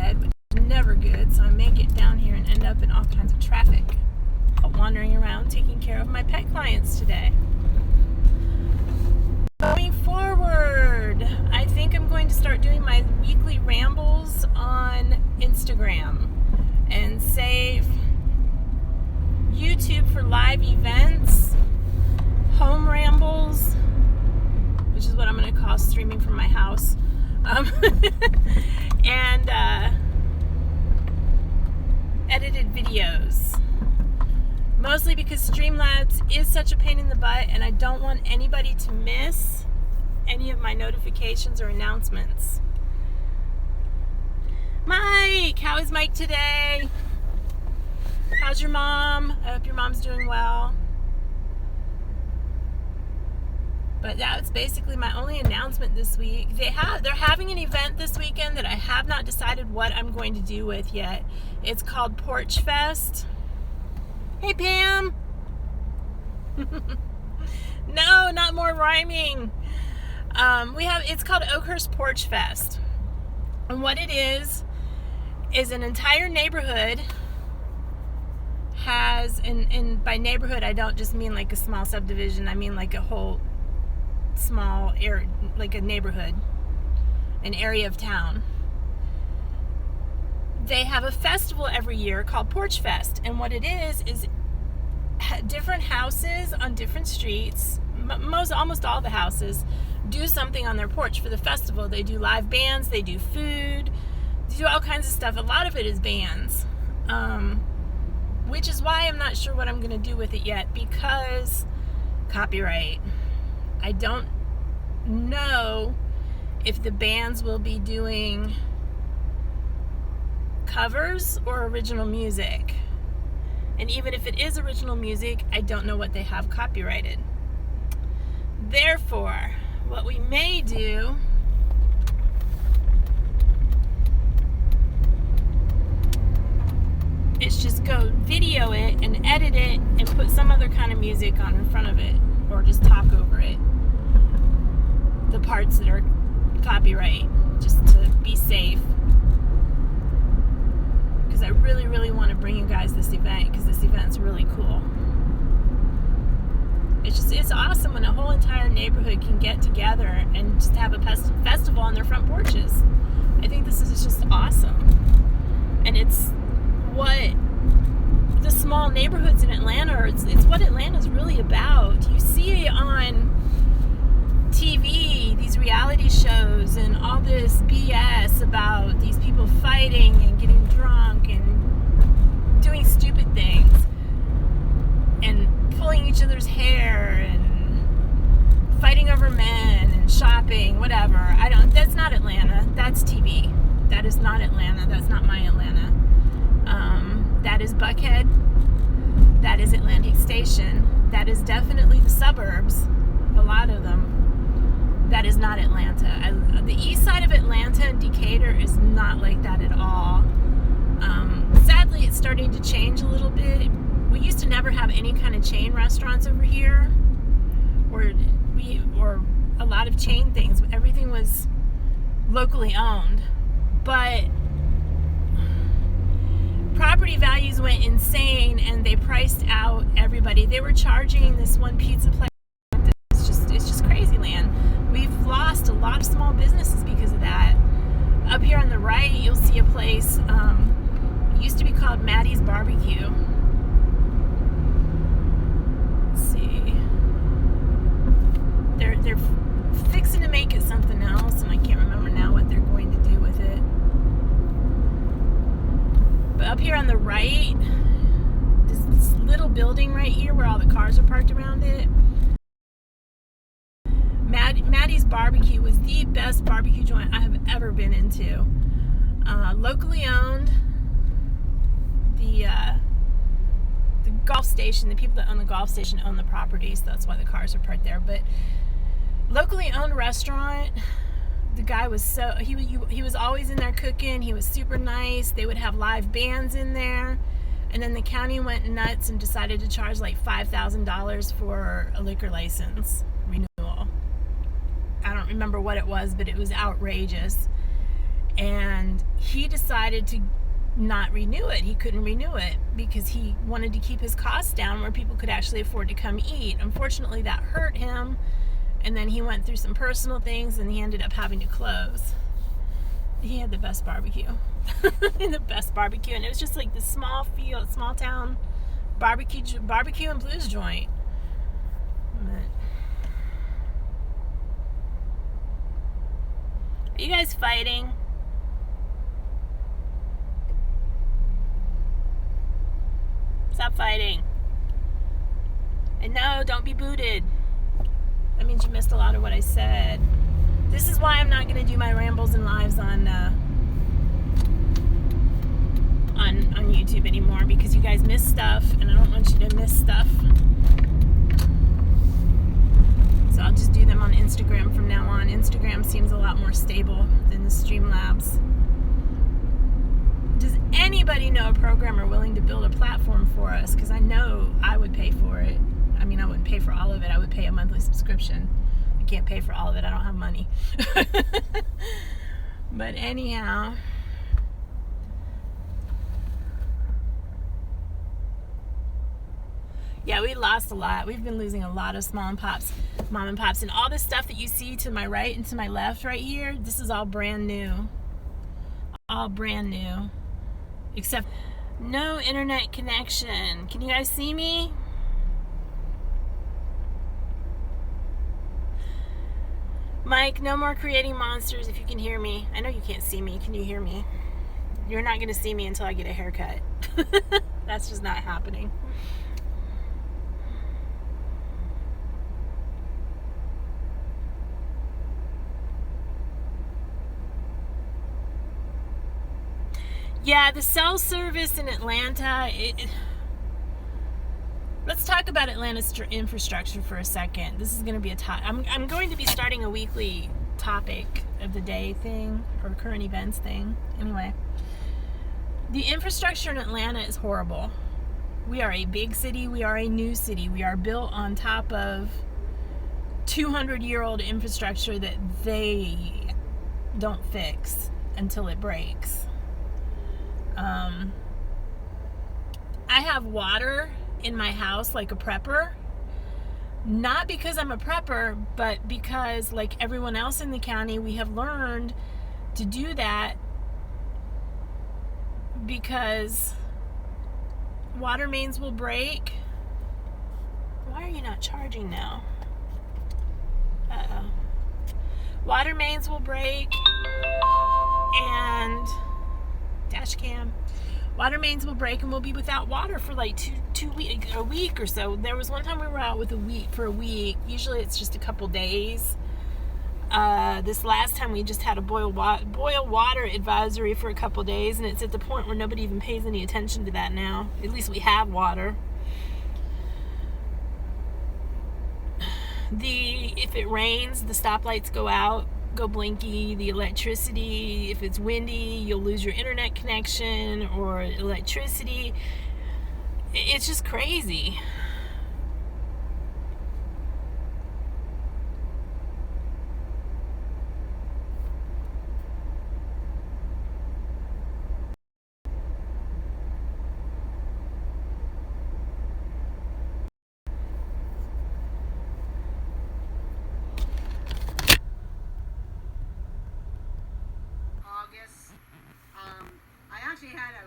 ahead, which is never good, so I may get down here and end up in all kinds of traffic, wandering around taking care of my pet clients today. Going forward, I think I'm going to start doing my weekly rambles on Instagram and save YouTube for live events, home rambles, which is what I'm going to call streaming from my house, and edited videos. Mostly because Streamlabs is such a pain in the butt, and I don't want anybody to miss any of my notifications or announcements. Mike! How is Mike today? How's your mom? I hope your mom's doing well. But that's basically my only announcement this week. They're having an event this weekend that I have not decided what I'm going to do with yet. It's called Porch Fest. Hey, Pam. No, not more rhyming. It's called Oakhurst Porch Fest. And what it is an entire neighborhood has, and by neighborhood, I don't just mean like a small subdivision. I mean like a whole small area, like a neighborhood, an area of town. They have a festival every year called Porch Fest, and what it is different houses on different streets, almost all the houses, do something on their porch for the festival. They do live bands, they do food, they do all kinds of stuff. A lot of it is bands, which is why I'm not sure what I'm going to do with it yet, because copyright. I don't know if the bands will be doing covers or original music. And even if it is original music, I don't know what they have copyrighted. Therefore, what we may do is just go video it and edit it and put some other kind of music on in front of it, or just talk over it. The parts that are copyright, just to be safe. Because I really, really want to bring you guys this event, because this event's really cool. It's awesome when a whole entire neighborhood can get together and just have a festival on their front porches. I think this is just awesome. And it's what the small neighborhoods in Atlanta are, it's what Atlanta's really about. You see on TV, these reality shows and all this BS about these people fighting and getting drunk and doing stupid things and pulling each other's hair and fighting over men and shopping, whatever. That's not Atlanta. That's TV. That is not Atlanta. That's not my Atlanta. That is Buckhead. That is Atlantic Station. That is definitely the suburbs. A lot of them. That is not Atlanta. The east side of Atlanta and Decatur is not like that at all. Sadly, it's starting to change a little bit. We used to never have any kind of chain restaurants over here, or a lot of chain things. Everything was locally owned, but property values went insane and they priced out everybody. They were charging this one pizza place. It's just crazy land. We've lost a lot of small businesses because of that. Up here on the right, you'll see a place, it used to be called Maddie's Barbecue. Let's see. They're fixing to make it something else, and I can't remember now what they're going to do with it. But up here on the right, this little building right here where all the cars are parked around it, Maddie's Barbecue was the best barbecue joint I have ever been into. Locally owned. The golf station, the people that own the golf station own the property, so that's why the cars are parked there. But locally owned restaurant. The guy was he was always in there cooking. He was super nice. They would have live bands in there. And then the county went nuts and decided to charge like $5,000 for a liquor license renewal. I don't remember what it was, but it was outrageous. And he decided to not renew it. He couldn't renew it because he wanted to keep his costs down where people could actually afford to come eat. Unfortunately, that hurt him, and then he went through some personal things and he ended up having to close. He had the best barbecue. The best barbecue, and it was just like this small town barbecue and blues joint. But, are you guys fighting? Stop fighting. And no, don't be booted. That means you missed a lot of what I said. This is why I'm not going to do my rambles and lives on YouTube anymore, because you guys miss stuff, and I don't want you to miss stuff. So I'll just do them on Instagram from now on. Instagram seems a lot more stable than the Streamlabs. Does anybody know a programmer willing to build a platform for us? Because I know I would pay for it. I mean, I wouldn't pay for all of it. I would pay a monthly subscription. I can't pay for all of it. I don't have money. But anyhow, yeah, we lost a lot. We've been losing a lot of mom and pops. And all this stuff that you see to my right and to my left right here, this is all brand new. All brand new. Except no internet connection. Can you guys see me? Mike, no more creating monsters if you can hear me. I know you can't see me. Can you hear me? You're not going to see me until I get a haircut. That's just not happening. Yeah, the cell service in Atlanta, let's talk about Atlanta's infrastructure for a second. This is going to be I'm going to be starting a weekly topic of the day thing, or current events thing. Anyway, the infrastructure in Atlanta is horrible. We are a big city. We are a new city. We are built on top of 200-year-old infrastructure that they don't fix until it breaks. I have water in my house like a prepper, not because I'm a prepper, but because, like everyone else in the county, we have learned to do that because water mains will break. Why are you not charging now? Uh-oh. Water mains will break, and dash cam. Water mains will break, and we'll be without water for like a week or so. There was one time we were out for a week. Usually it's just a couple days. This last time we just had a boil water advisory for a couple days, and it's at the point where nobody even pays any attention to that now. At least we have water. If it rains, the stoplights go out, go blinky. The electricity, if it's windy, you'll lose your internet connection or electricity. It's just crazy. I actually had a